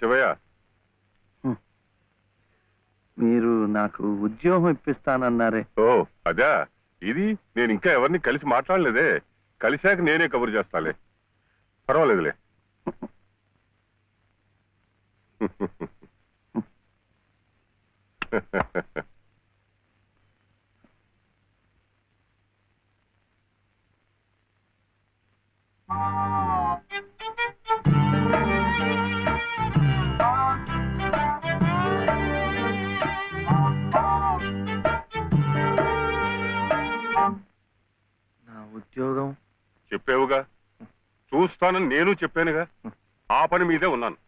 శివయ్య, మీరు నాకు ఉద్యోగం ఇప్పిస్తానన్నారే. ఓ అదా, ఇది నేను ఇంకా ఎవరిని కలిసి మాట్లాడలేదే. కలిశాక నేనే కబురు చేస్తాలే, పర్వాలేదులే. నా ఉద్యోగం చెప్పావుగా, చూస్తానని నేను చెప్పానుగా. ఆ పని మీదే ఉన్నాను.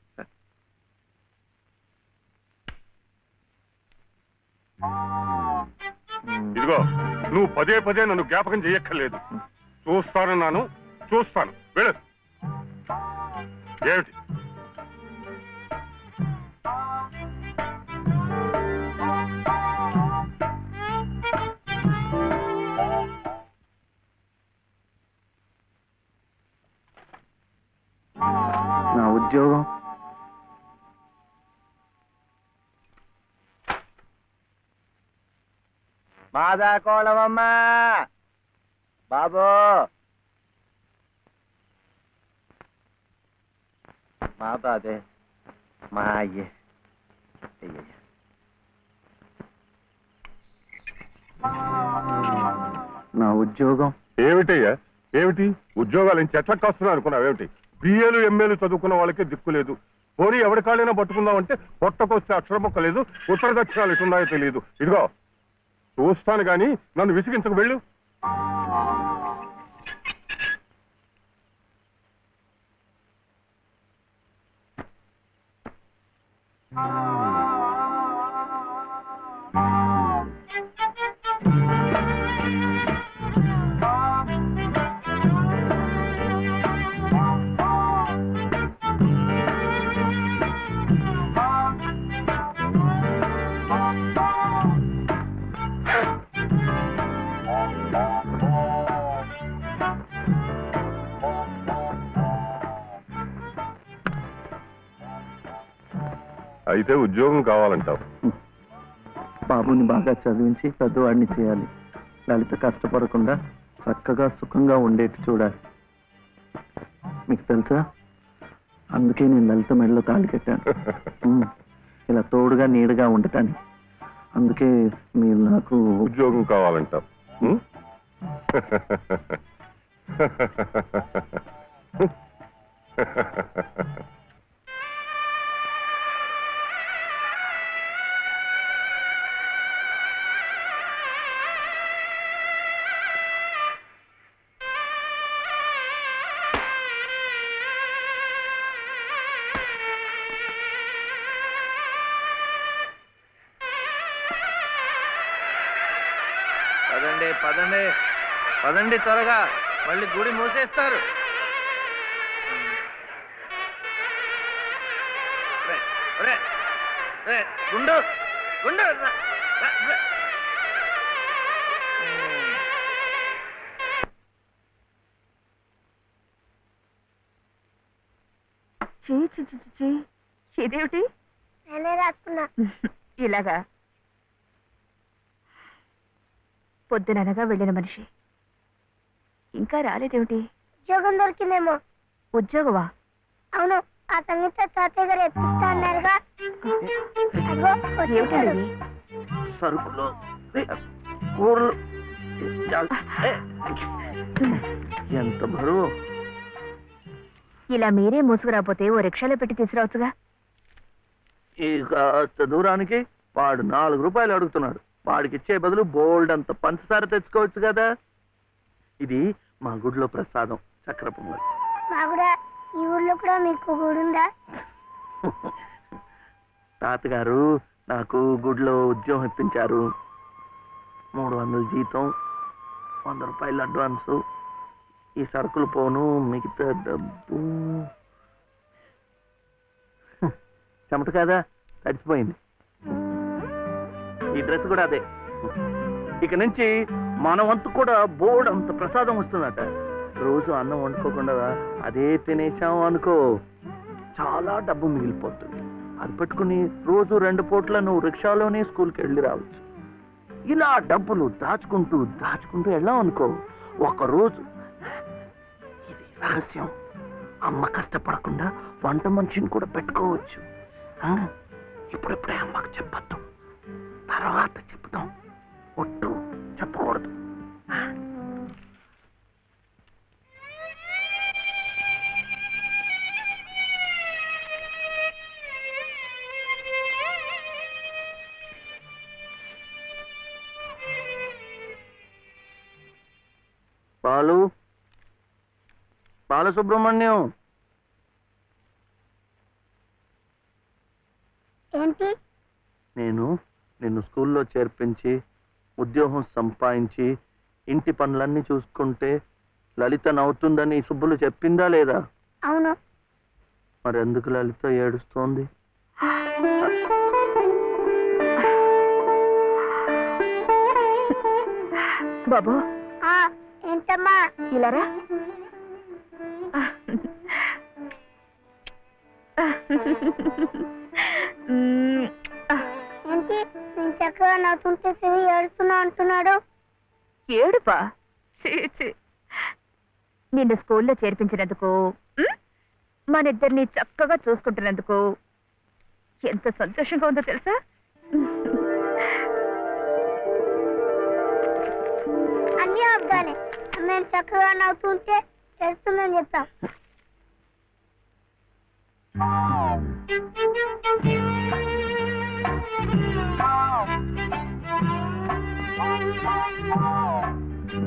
ఇదిగో, నువ్వు పదే పదే నన్ను జ్ఞాపకం చేయక్కర్లేదు. చూస్తానన్నాను, చూస్తాను. వెళ్ళు. ఏమిటి? నా ఉద్యోగం మాదా కోళమమ్మా బాబు, మా బాబే, మా అయ్యే. నా ఉద్యోగం ఏమిటయ్యా? ఏమిటి ఉద్యోగాలు ఏం చెట్లకు కాస్తున్నావు అనుకున్నావు? ఏమిటి బిఏలు ఎంఏలు చదువుకున్న వాళ్ళకే దిక్కులేదు. పోనీ ఎవరి కాళ్ళైనా పట్టుకుందామంటే పొట్టకొస్తే అక్షర మొక్క లేదు, ఉత్తర దక్షిణాలు ఎటున్నాయో తెలియదు. ఇదిగో చూస్తాను గాని నన్ను విసిగించకు. వెళ్ళు. అయితే ఉద్యోగం కావాలంటావు? బాబుని బాగా చదివించి పెద్దవాడిని చేయాలి. లలిత కష్టపడకుండా చక్కగా సుఖంగా ఉండేట్టు చూడాలి. మీకు తెలుసా, అందుకే నేను లలిత మెడలో తాళి కట్టాను. ఇలా తోడుగా నీడగా ఉండటానికి. అందుకే మీరు నాకు ఉద్యోగం కావాలంటావు. పదండి పదండి పదండి, త్వరగా, మళ్ళీ గుడి మూసేస్తారు. గుండు గుండు ఇదేమిటి? నేనే రాసుకున్నా. ఇలాగా పొద్దుననగా వెళ్ళిన మనిషి ఇంకా రాలేదేమిటి? ఉద్యోగం దొరికిందేమో. ఉద్యోగమా? అవును, ఆ సంగీత తాతయ్య గారు ఎప్పిస్తా అన్నారుగా. ఏమిటండి? సరుకులు, కూరలు, ఎంత బరువు. ఇలా మీరే మూసుకురాపోతే ఓ రిక్షాలో పెట్టి తీసుకురావచ్చుగా. ఇక దూరానికి వాడు 4 రూపాయలు అడుగుతున్నాడు. వాడికి ఇచ్చే బదులు బోల్డ్ అంత పంచదార తెచ్చుకోవచ్చు కదా. ఇది మా గుడిలో ప్రసాదం, చక్కెర పొంగల్. ఈ ఊర్లో కూడా మీకు గుడుందా? తాతగారు నాకు గుడిలో ఉద్యోగం ఇప్పించారు. 300 జీతం, 100 రూపాయలు అడ్వాన్సు, ఈ సరుకులు పోను, మిగతా డబ్బు చెమట కదా, తడిచిపోయింది. ఈ డ్రెస్ కూడా అదే. ఇక నుంచి మన వంతు కూడా బోర్డు అంత ప్రసాదం వస్తుందట. రోజు అన్నం వండుకోకుండా అదే తినేసాం అనుకో, చాలా డబ్బు మిగిలిపోతుంది. అది పెట్టుకుని రోజు 2 పూట్ల నువ్వు రిక్షాలోనే స్కూల్కి వెళ్ళి రావచ్చు. ఇలా డబ్బులు దాచుకుంటూ దాచుకుంటూ వెళ్ళాం అనుకో, ఒకరోజు ఇది రహస్యం, అమ్మ కష్టపడకుండా వంట మనిషిని కూడా పెట్టుకోవచ్చు. ఇప్పుడిప్పుడే అమ్మకు చెప్పద్దు, తర్వాత చెప్తాం. ఒట్టు చెప్పకూడదు. బాలసుబ్రహ్మణ్యం, ఏంటి? నేను నిన్ను స్కూల్లో చేర్పించి ఉద్యోగం సంపాదించి ఇంటి పనులన్నీ చూసుకుంటే లలిత నవ్వుతుందని సుబ్బులు చెప్పిందా లేదా? అవును. మరి ఎందుకు లలిత ఏడుస్తోంది? బాబు, ఏంటమ్మా? ఇలారా. ఏంటి నేను చక్కగా నవ్వుతుంటే శివి ఏడుస్తున్నా అంటున్నాడు? ఏడుపా? నిన్ను స్కూల్లో చేర్పించినందుకు, మన ఇద్దరిని చక్కగా చూసుకుంటున్నందుకు ఎంత సంతోషంగా ఉందో తెలుసా? అన్నీ అబ్బాలే. మేము చక్కగా నవ్వుతుంటే ఏడుస్తుందని చెప్తాం.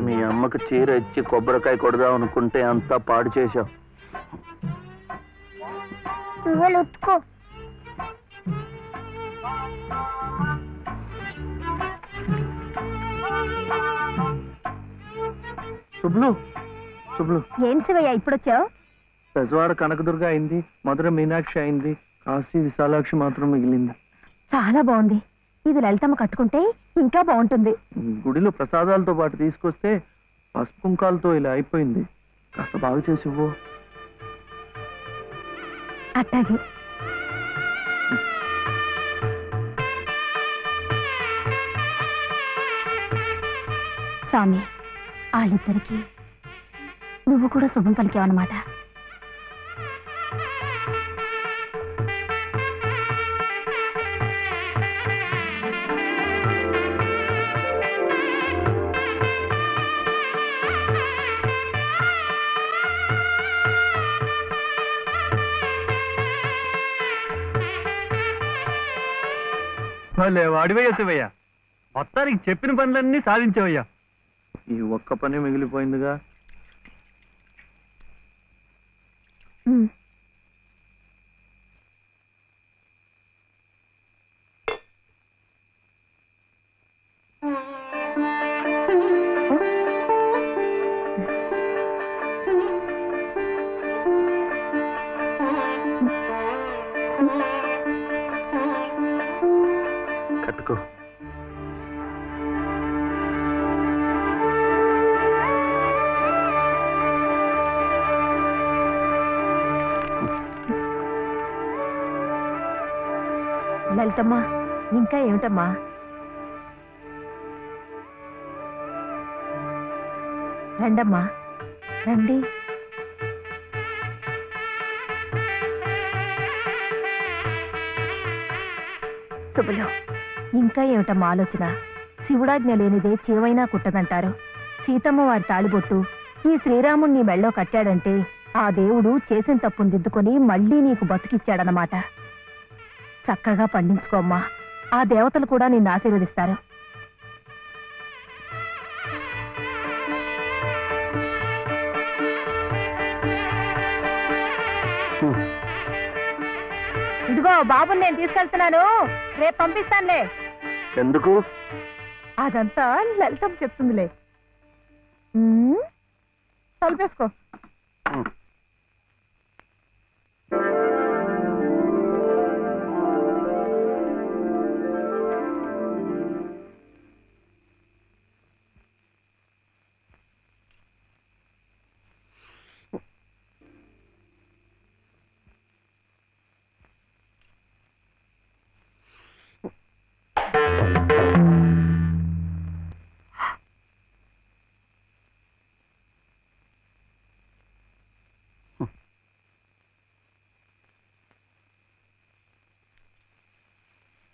మీ అమ్మకు చీర ఇచ్చి కొబ్బరికాయ కొడదాం అనుకుంటే అంతా పాడు చేశావు. నువ్వే ఉత్తుకో. శుభ్లు, శుభ్లు, ఏం శివయ్య ఇప్పుడొచ్చావు? పెజవాడ కనకదుర్గ అయింది, మధుర మీనాక్షి అయింది, కాశీ విశాలాక్షి మాత్రం మిగిలింది. చాలా బాగుంది. ఇది లలితమ్మ కట్టుకుంటే ఇంకా బాగుంటుంది. గుడిలో ప్రసాదాలతో పాటు తీసుకొస్తే పసుపు కుంకాలతో ఇలా అయిపోయింది. కాస్త బాగు చేసి ఇవ్వు. అట్టాగే. స్వామి, వాళ్ళిద్దరికి నువ్వు కూడా శుభం పలికావన్నమాట. వాడివయ్యా శివయ్య, మొత్తానికి చెప్పిన పనులన్నీ సాధించవయ్యా. ఈ ఒక్క పని మిగిలిపోయిందిగా. కట్టుకో. లలితమ్మా, ఇంకా ఏమిటమ్మా? రండమ్మా, రండి. శుభలో, ఇంకా ఏమిటమ్మా ఆలోచన? శివుడాజ్ఞ లేనిదే చీవైనా కుట్టదంటారు. సీతమ్మ వారి తాళిబొట్టు ఈ శ్రీరాముణ్ణి మెళ్ళో కట్టాడంటే ఆ దేవుడు చేసిన తప్పును దిద్దుకొని మళ్ళీ నీకు బతికిచ్చాడనమాట. చక్కగా పండించుకోమ్మా, ఆ దేవతలు కూడా నిన్ను ఆశీర్వదిస్తారు. ఇదిగో బాబుని నేను తీసుకెళ్తున్నాను, రేపు పంపిస్తానులే. ఎందుకు? అదంతా లలితం చెప్తుందిలే. తలుపేసుకో.